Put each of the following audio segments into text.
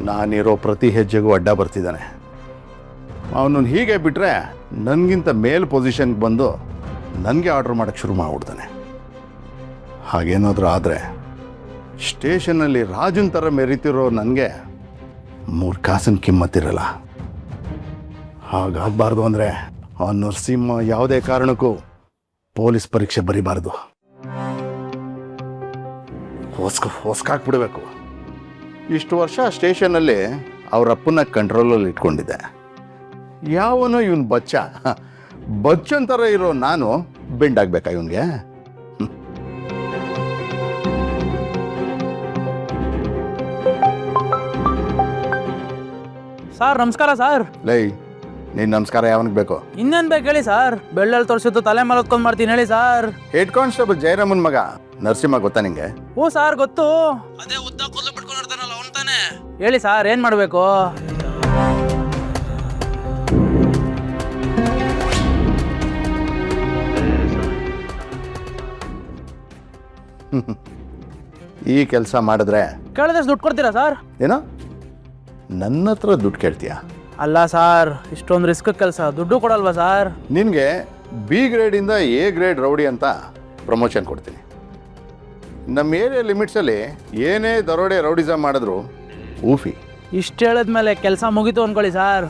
ನಾನಿರೋ ಪ್ರತಿ ಹೆಜ್ಜೆಗೂ ಅಡ್ಡ ಬರ್ತಿದ್ದಾನೆ. ಅವನನ್ನು ಹೀಗೆ ಬಿಟ್ಟರೆ ನನಗಿಂತ ಮೇಲ್ ಪೊಸಿಷನ್ಗೆ ಬಂದು ನನಗೆ ಆರ್ಡ್ರ್ ಮಾಡೋಕ್ಕೆ ಶುರು ಮಾಡಿಬಿಡ್ತಾನೆ. ಹಾಗೇನಾದರೂ ಆದರೆ ಸ್ಟೇಷನ್ನಲ್ಲಿ ರಾಜನ್ ಥರ ಮೆರಿತಿರೋ ನನಗೆ 3 ಕಾಸಿನ ಕಿಮ್ಮತ್ತಿರಲ್ಲ. ಹಾಗಾಗಬಾರ್ದು ಅಂದರೆ ಆ ನರಸಿಂಹ ಯಾವುದೇ ಕಾರಣಕ್ಕೂ ಪೊಲೀಸ್ ಪರೀಕ್ಷೆ ಬರೀಬಾರ್ದು. ಹೊಸ್ಕಾಕ್ಬಿಡ್ಬೇಕು. ಇಷ್ಟು ವರ್ಷ ಸ್ಟೇಷನಲ್ಲಿ ಅವರಪ್ಪನ ಕಂಟ್ರೋಲಲ್ಲಿ ಇಟ್ಕೊಂಡಿದ್ದೆ. ಯಾವನೋ ಇವನು ಬಚ್ಚನ್ ಥರ ಇರೋ ನಾನು ಬೆಂಡಾಗಬೇಕಾ ಇವನಿಗೆ? ಸರ್ ನಮಸ್ಕಾರ ಸರ್. ಲೈ, ನೀನು ನಮಸ್ಕಾರ ಯಾವನಿಗೆ ಬೇಕು? ಇನ್ನೇನು ಬೇಕು ಹೇಳಿ ಸರ್. ಬೆಳ್ಳಲ್ಲಿ ತೋರಿಸಿದ್ದು ತಲೆ ಮೇಲೆ ಹೊತ್ಕೊಂಡು ಮಾಡ್ತೀನಿ ಹೇಳಿ ಸರ್. ಹೆಡ್ ಕಾನ್ಸ್ಟೇಬಲ್ ಜಯರಾಮನ್ ಮಗ ನರಸಿಂಹ ಗೊತ್ತಾ ನಿಂಗೆ? ಓ ಸರ್ ಗೊತ್ತು. ಅದೇ ಉದ್ದ ಕೂದಲು ಬಿಟ್ಕೊಂಡಿರ್ತಾನಲ್ಲ ಅವನು ತಾನೆ. ಹೇಳಿ ಸರ್ ಏನು ಮಾಡಬೇಕು? ಈ ಕೆಲಸ ಮಾಡಿದ್ರೆ ಕೇಳಿದಷ್ಟು ದುಡ್ಡು ಕೊಡ್ತೀರಾ ಸರ್? ಏನೋ ನನ್ನ ಹತ್ರ ದುಡ್ಡು ಕೇಳ್ತೀಯಾ? ಅಲ್ಲ ಸರ್, ಇಷ್ಟೊಂದು ರಿಸ್ಕ್ ಕೆಲಸ, ದುಡ್ಡು ಕೊಡಲ್ವಾ ಸರ್? ನಿನಗೆ B ಗ್ರೇಡಿಂದ A ಗ್ರೇಡ್ ರೌಡಿ ಅಂತ ಪ್ರಮೋಷನ್ ಕೊಡ್ತೀನಿ. ನಮ್ಮ ಏರಿಯಾ ಲಿಮಿಟ್ಸಲ್ಲಿ ಏನೇ ದರೋಡೆ ರೌಡಿಸಮ್ ಮಾಡಿದ್ರು ಊಫಿ. ಇಷ್ಟು ಹೇಳಿದ್ಮೇಲೆ ಕೆಲಸ ಮುಗೀತು ಅಂದ್ಕೊಳ್ಳಿ ಸರ್.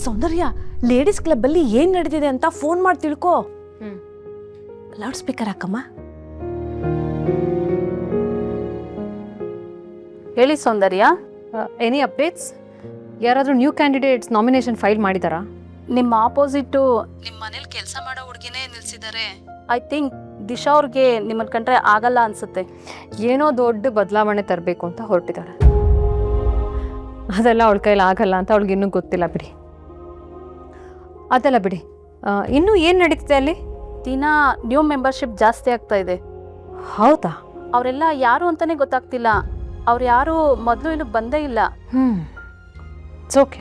ಸೌಂದರ್ಯ, ಲೇಡೀಸ್ ಕ್ಲಬ್ ಅಲ್ಲಿ ಏನ್ ನಡೆದಿದೆ ಅಂತ ಫೋನ್ ಮಾಡಿ ತಿಳ್ಕೊ. ಲೌಡ್ ಸ್ಪೀಕರ್ ಹಾಕಮ್ಮ. ಹೇಳಿ ಸೌಂದರ್ಯ, ಎನಿ ಅಪ್ಡೇಟ್ಸ್? ಯಾರಾದರೂ ನ್ಯೂ ಕ್ಯಾಂಡಿಡೇಟ್ಸ್ ನಾಮಿನೇಷನ್ ಫೈಲ್ ಮಾಡಿದಾರಾ? ನಿಮ್ಮ ಆಪೋಸಿಟ್ಟು ನಿಮ್ಮ ಮನೇಲಿ ಕೆಲಸ ಮಾಡೋ ಹುಡುಗಿನೇ ನಿಲ್ಸಿದ್ದಾರೆ. ಐ ಥಿಂಕ್ ದಿಶಾ ಅವ್ರಿಗೆ ನಿಮ್ಮನ್ನ ಕಂಡ್ರೆ ಆಗಲ್ಲ ಅನ್ಸುತ್ತೆ. ಏನೋ ದೊಡ್ಡ ಬದಲಾವಣೆ ತರಬೇಕು ಅಂತ ಹೊರಟಿದ್ದಾರೆ. ಅದೆಲ್ಲ ಅವಳ ಕೈಲಿ ಆಗಲ್ಲ ಅಂತ ಅವಳಿಗೆ ಇನ್ನೂ ಗೊತ್ತಿಲ್ಲ ಬಿಡಿ. ಅದೆಲ್ಲ ಬಿಡಿ, ಇನ್ನೂ ಏನು ನಡೀತಿದೆ ಅಲ್ಲಿ? ದಿನ ನ್ಯೂ ಮೆಂಬರ್ಶಿಪ್ ಜಾಸ್ತಿ ಆಗ್ತಾ ಇದೆ. ಹೌದಾ? ಅವರೆಲ್ಲ ಯಾರು ಅಂತಾನೆ ಗೊತ್ತಾಗ್ತಿಲ್ಲ. ಅವ್ರು ಯಾರು ಮೊದಲು ಇಲ್ಲಿ ಬಂದೇ ಇಲ್ಲ. It's okay.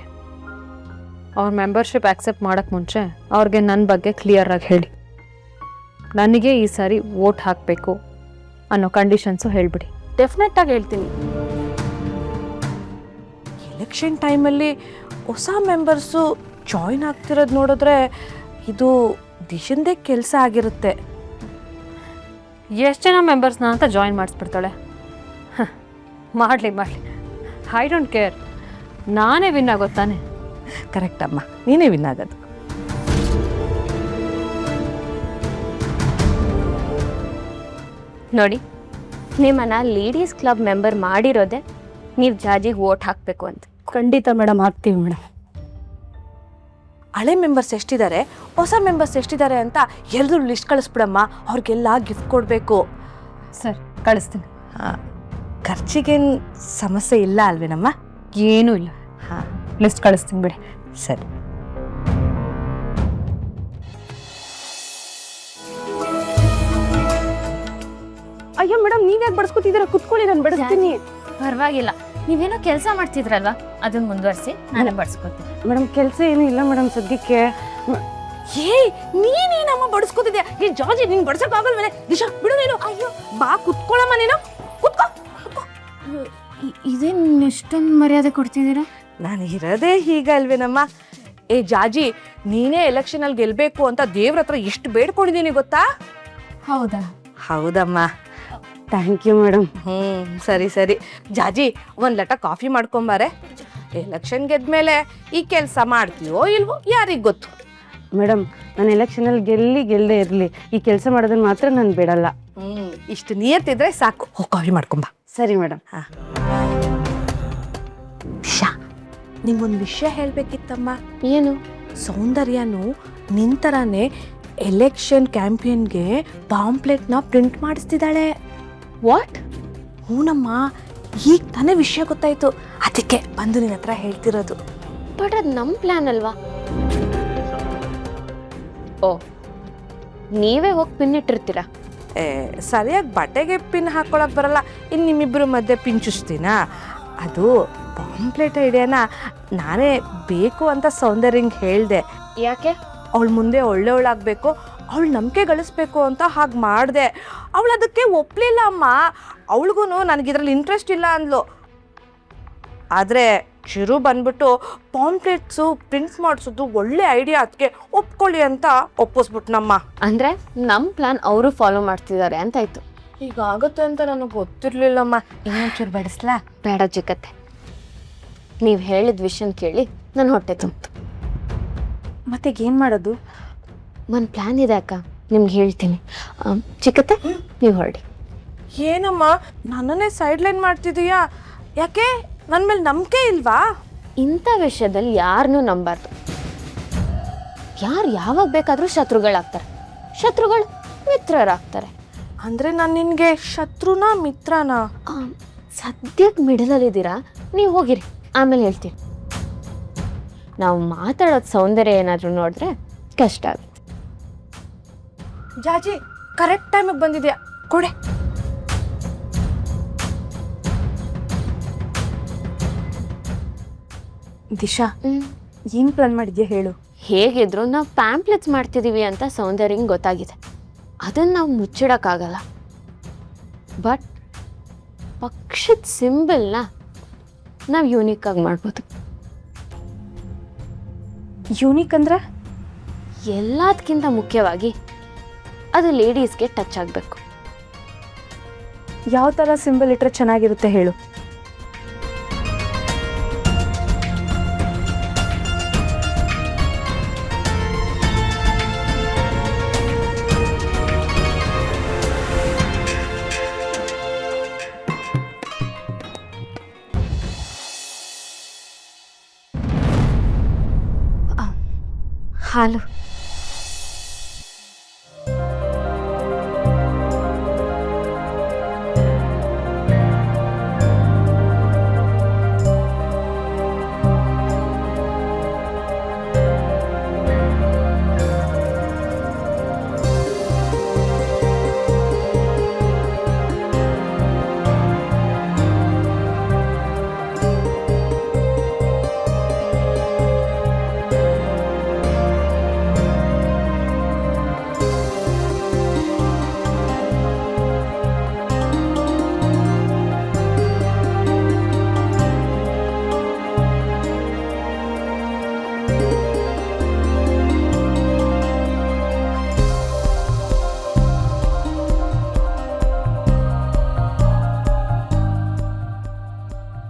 ಅವ್ರ ಮೆಂಬರ್ಶಿಪ್ ಆಕ್ಸೆಪ್ಟ್ ಮಾಡೋಕ್ಕೆ ಮುಂಚೆ ಅವ್ರಿಗೆ ನನ್ನ ಬಗ್ಗೆ ಕ್ಲಿಯರಾಗಿ ಹೇಳಿ. ನನಗೆ ಈ ಸಾರಿ ವೋಟ್ ಹಾಕಬೇಕು ಅನ್ನೋ ಕಂಡೀಷನ್ಸು ಹೇಳಿಬಿಡಿ. ಡೆಫಿನೆಟ್ ಆಗಿ ಹೇಳ್ತೀನಿ. ಎಲೆಕ್ಷನ್ ಟೈಮಲ್ಲಿ ಹೊಸ ಮೆಂಬರ್ಸು ಜಾಯಿನ್ ಆಗ್ತಿರೋದು ನೋಡಿದ್ರೆ ಇದು ದಿಶಂದೇ ಕೆಲಸ ಆಗಿರುತ್ತೆ. ಎಷ್ಟು ಜನ ಮೆಂಬರ್ಸ್ನ ಅಂತ ಜಾಯಿನ್ ಮಾಡಿಸ್ಬಿಡ್ತಾಳೆ. ಮಾಡಲಿ ಐ ಡೋಂಟ್ ಕೇರ್. ನಾನೇ ವಿನ್ ಆಗೋತ್ತಾನೆ. ಕರೆಕ್ಟ್ ಅಮ್ಮ, ನೀನೇ ವಿನ್ ಆಗೋದು. ನೋಡಿ, ನಿಮ್ಮನ್ನ ಲೇಡೀಸ್ ಕ್ಲಬ್ ಮೆಂಬರ್ ಮಾಡಿರೋದೆ ನೀವು ಜಾಜಿಗೆ ವೋಟ್ ಹಾಕಬೇಕು ಅಂತ. ಖಂಡಿತ ಮೇಡಮ್, ಹಾಕ್ತೀವಿ ಮೇಡಮ್. ಹಳೆ ಮೆಂಬರ್ಸ್ ಎಷ್ಟಿದ್ದಾರೆ, ಹೊಸ ಮೆಂಬರ್ಸ್ ಎಷ್ಟಿದ್ದಾರೆ ಅಂತ ಎಲ್ಲರೂ ಲಿಸ್ಟ್ ಕಳಿಸ್ಬಿಡಮ್ಮ. ಅವ್ರಿಗೆಲ್ಲ ಗಿಫ್ಟ್ ಕೊಡಬೇಕು. ಸರ್ ಕಳಿಸ್ತೀನಿ. ಹಾಂ, ಖರ್ಚಿಗೇನು ಸಮಸ್ಯೆ ಇಲ್ಲ ಅಲ್ವೇನಮ್ಮ? ಏನೂ ಇಲ್ಲ. ಹಾಂ, ಲಿಸ್ಟ್ ಕಳಿಸ್ತೀನಿ ಬಿಡಿ. ಸರಿ. ಅಯ್ಯೋ ಮೇಡಮ್, ನೀವ್ಯಾಕೆ ಬಡಿಸ್ಕೊತಿದ್ದೀರಾ? ಕುತ್ಕೊಳ್ಳಿ, ನಾನು ಬಡಿಸ್ತೀನಿ. ಪರವಾಗಿಲ್ಲ, ನೀವೇನೋ ಕೆಲಸ ಮಾಡ್ತಿದ್ರಲ್ವಾ, ಅದನ್ನ ಮುಂದುವರಿಸಿ, ನಾನು ಬಡಿಸ್ಕೊತೀನಿ. ಮೇಡಮ್, ಕೆಲಸ ಏನೂ ಇಲ್ಲ ಮೇಡಮ್ ಸದ್ಯಕ್ಕೆ. ನೀನೇನಮ್ಮ ಬಡಿಸ್ಕೊತಿದ್ಯಾ? ಈ ಜಾರ್ಜಿ ನೀನು ಬಡ್ಸಕ್ಕಾಗಲ್ವೇನೆ? ದಿಶಾ ಬಿಡು ನೀನು. ಅಯ್ಯೋ ಬಾ, ಕುತ್ಕೊಳ್ಳಮ್ಮ ನೀನು. ಕುತ್ಕೋ. ಇದೇನು ಎಷ್ಟೊಂದು ಮರ್ಯಾದೆ ಕೊಡ್ತಿದ್ದೀರಾ? ನಾನು ಇರೋದೇ ಹೀಗೆ ಅಲ್ವೇನಮ್ಮ. ಜಾಜಿ, ನೀನೇ ಎಲೆಕ್ಷನಲ್ಲಿ ಗೆಲ್ಲಬೇಕು ಅಂತ ದೇವ್ರ ಹತ್ರ ಎಷ್ಟು ಬೇಡ್ಕೊಂಡಿದ್ದೀನಿ ಗೊತ್ತಾ? ಹೌದಾ? ಹೌದಮ್ಮ. Thank you madam. ಸರಿ. ಜಾಜಿ, ಒಂದು ಲಟ ಕಾಫಿ ಮಾಡ್ಕೊಂಬಾರೆ. ಎಲೆಕ್ಷನ್ ಗೆದ್ಮೇಲೆ ಈ ಕೆಲಸ ಮಾಡ್ತೀವೋ ಇಲ್ವೋ ಯಾರಿಗೆ ಗೊತ್ತು. ಮೇಡಮ್, ನಾನು ಎಲೆಕ್ಷನಲ್ಲಿ ಗೆಲ್ಲದೆ ಇರಲಿ, ಈ ಕೆಲಸ ಮಾಡೋದನ್ನ ಮಾತ್ರ ನಾನು ಬಿಡಲ್ಲ. ಇಷ್ಟು ನಿಯತ್ತಿದ್ರೆ ಸಾಕು. ಹೋಗಿ ಕಾಫಿ ಮಾಡ್ಕೊಂಬ. ಸರಿ ಮೇಡಮ್. ದಿಶಾ, ನಿಂಗೊಂದು ವಿಷಯ ಹೇಳಬೇಕಿತ್ತಮ್ಮ. ಏನು? ಸೌಂದರ್ಯನು ನಿಂತರಾನೆ ಎಲೆಕ್ಷನ್ ಕ್ಯಾಂಪೇನ್ಗೆ ಪಾಂಪ್ಲೆಟ್ನ ಪ್ರಿಂಟ್ ಮಾಡಿಸ್ತಿದ್ದಾಳೆ. ವಾಟ್? ಹೂನಮ್ಮ, ಈಗ ತಾನೇ ವಿಷಯ ಗೊತ್ತಾಯ್ತು. ಅದಕ್ಕೆ ಬಂದು ನಿನ್ನ ಹತ್ರ ಹೇಳ್ತಿರೋದು. ಬಟ್ ಅದು ನಮ್ಮ ಪ್ಲ್ಯಾನ್ ಅಲ್ವಾ? ಓ, ನೀವೇ ಹೋಗಿ ಪಿನ್ ಇಟ್ಟಿರ್ತೀರಾ? ಸರಿಯಾಗಿ ಬಟ್ಟೆಗೆ ಪಿನ್ ಹಾಕೊಳಕ್ ಬರಲ್ಲ, ಇನ್ನು ನಿಮ್ಮಿಬ್ಬರ ಮಧ್ಯೆ ಪಿನ್ ಚುಸ್ತೀನಾ? ಅದು ಪಾಂಪ್ಲೆಟ್ ಐಡಿಯಾನ ನಾನೇ ಬೇಕು ಅಂತ ಸೌಂದರ್ಯಂಗೆ ಹೇಳಿದೆ. ಯಾಕೆ? ಅವಳು ಮುಂದೆ ಒಳ್ಳೆಯವಳಾಗಬೇಕು, ಅವಳು ನಂಬಿಕೆ ಗಳಿಸ್ಬೇಕು ಅಂತ ಹಾಗೆ ಮಾಡಿದೆ. ಅವಳು ಅದಕ್ಕೆ ಒಪ್ಪಲಿಲ್ಲ ಅಮ್ಮ. ಅವಳಿಗೂ ನನಗಿದ್ರಲ್ಲಿ ಇಂಟ್ರೆಸ್ಟ್ ಇಲ್ಲ ಅಂದ್ಲು. ಆದರೆ ಚಿರು ಬಂದ್ಬಿಟ್ಟು ಪಾಂಪ್ಲೆಟ್ಸು ಪ್ರಿಂಟ್ ಮಾಡಿಸೋದು ಒಳ್ಳೆ ಐಡಿಯಾ, ಅದಕ್ಕೆ ಒಪ್ಕೊಳ್ಳಿ ಅಂತ ಒಪ್ಪಿಸ್ಬಿಟ್ನಮ್ಮ. ಅಂದರೆ ನಮ್ಮ ಪ್ಲ್ಯಾನ್ ಅವರು ಫಾಲೋ ಮಾಡ್ತಿದ್ದಾರೆ ಅಂತಾಯ್ತು. ಈಗ ಆಗುತ್ತೆ ಅಂತ ನನಗೆ ಗೊತ್ತಿರಲಿಲ್ಲಮ್ಮ. ಇನ್ನೊಂಚೂರು ಬಡಿಸ್ಲಾ? ಬೇಡ ಚಿಕ್ಕತ್ತೆ, ನೀವು ಹೇಳಿದ ವಿಷಯನ ಕೇಳಿ ನನ್ನ ಹೊಟ್ಟೆ ತುಂಬಿತು. ಮತ್ತೆ ಏನು ಮಾಡೋದು? ಒಂದು ಪ್ಲ್ಯಾನ್ ಇದೆ ಅಕ್ಕ, ನಿಮ್ಗೆ ಹೇಳ್ತೀನಿ. ಚಿಕ್ಕತ್ತೆ ನೀವು ಹೊರಡಿ. ಏನಮ್ಮ ನನ್ನನ್ನೇ ಸೈಡ್ ಲೈನ್ ಮಾಡ್ತಿದೀಯಾ? ಯಾಕೆ ನನ್ನ ಮೇಲೆ ನಂಬಿಕೆ ಇಲ್ವಾ? ಇಂಥ ವಿಷಯದಲ್ಲಿ ಯಾರನ್ನೂ ನಂಬಾರ್ದು. ಯಾರು ಯಾವಾಗ ಬೇಕಾದರೂ ಶತ್ರುಗಳಾಗ್ತಾರೆ, ಶತ್ರುಗಳು ಮಿತ್ರರಾಗ್ತಾರೆ. ಅಂದರೆ ನಾನು ನಿನಗೆ ಶತ್ರುನಾ ಮಿತ್ರನಾ? ಸದ್ಯಕ್ಕೆ ಮಿಡಲಲ್ಲಿದ್ದೀರಾ, ನೀವು ಹೋಗಿರಿ, ಆಮೇಲೆ ಹೇಳ್ತೀನಿ. ನಾವು ಮಾತಾಡೋದು ಸೌಂದರ್ಯ ಏನಾದರೂ ನೋಡಿದ್ರೆ ಕಷ್ಟ ಆಗುತ್ತೆ. ಜಾಜಿ ಕರೆಕ್ಟ್ ಟೈಮಿಗೆ ಬಂದಿದ್ಯಾ, ಕೊಡೆ. ದಿಶಾ, ಏನು ಪ್ಲಾನ್ ಮಾಡಿದ್ಯಾ ಹೇಳು? ಹೇಗಿದ್ರು ನಾವು ಪ್ಯಾಂಪ್ಲೆಟ್ಸ್ ಮಾಡ್ತಿದ್ದೀವಿ ಅಂತ ಸೌಂದರ್ಯಂಗೆ ಗೊತ್ತಾಗಿದೆ. ಅದನ್ನು ನಾವು ಮುಚ್ಚಿಡೋಕ್ಕಾಗಲ್ಲ. ಬಟ್ ಪಕ್ಷದ ಸಿಂಬಲ್ನ ನಾವು ಯೂನಿಕ್ಕಾಗಿ ಮಾಡ್ಬೋದು. ಯೂನಿಕ್ ಅಂದ್ರೆ? ಎಲ್ಲದಕ್ಕಿಂತ ಮುಖ್ಯವಾಗಿ ಅದು ಲೇಡೀಸ್ಗೆ ಟಚ್ ಆಗಬೇಕು. ಯಾವ ಥರ ಸಿಂಬಲ್ ಇಟ್ಟರೆ ಚೆನ್ನಾಗಿರುತ್ತೆ ಹೇಳು? ಹಾಲು.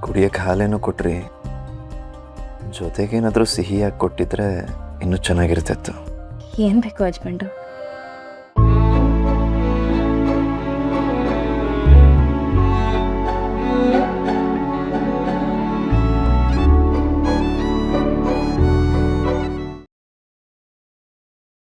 ಕುಡಿಯೋಕ್ಕೆ ಹಾಲೇನೋ ಕೊಟ್ರಿ, ಜೊತೆಗೇನಾದರೂ ಸಿಹಿಯಾಗಿ ಕೊಟ್ಟಿದ್ರೆ ಇನ್ನೂ ಚೆನ್ನಾಗಿರ್ತಿತ್ತು. ಏನು ಬೇಕು ಹಸ್ಬೆಂಡು?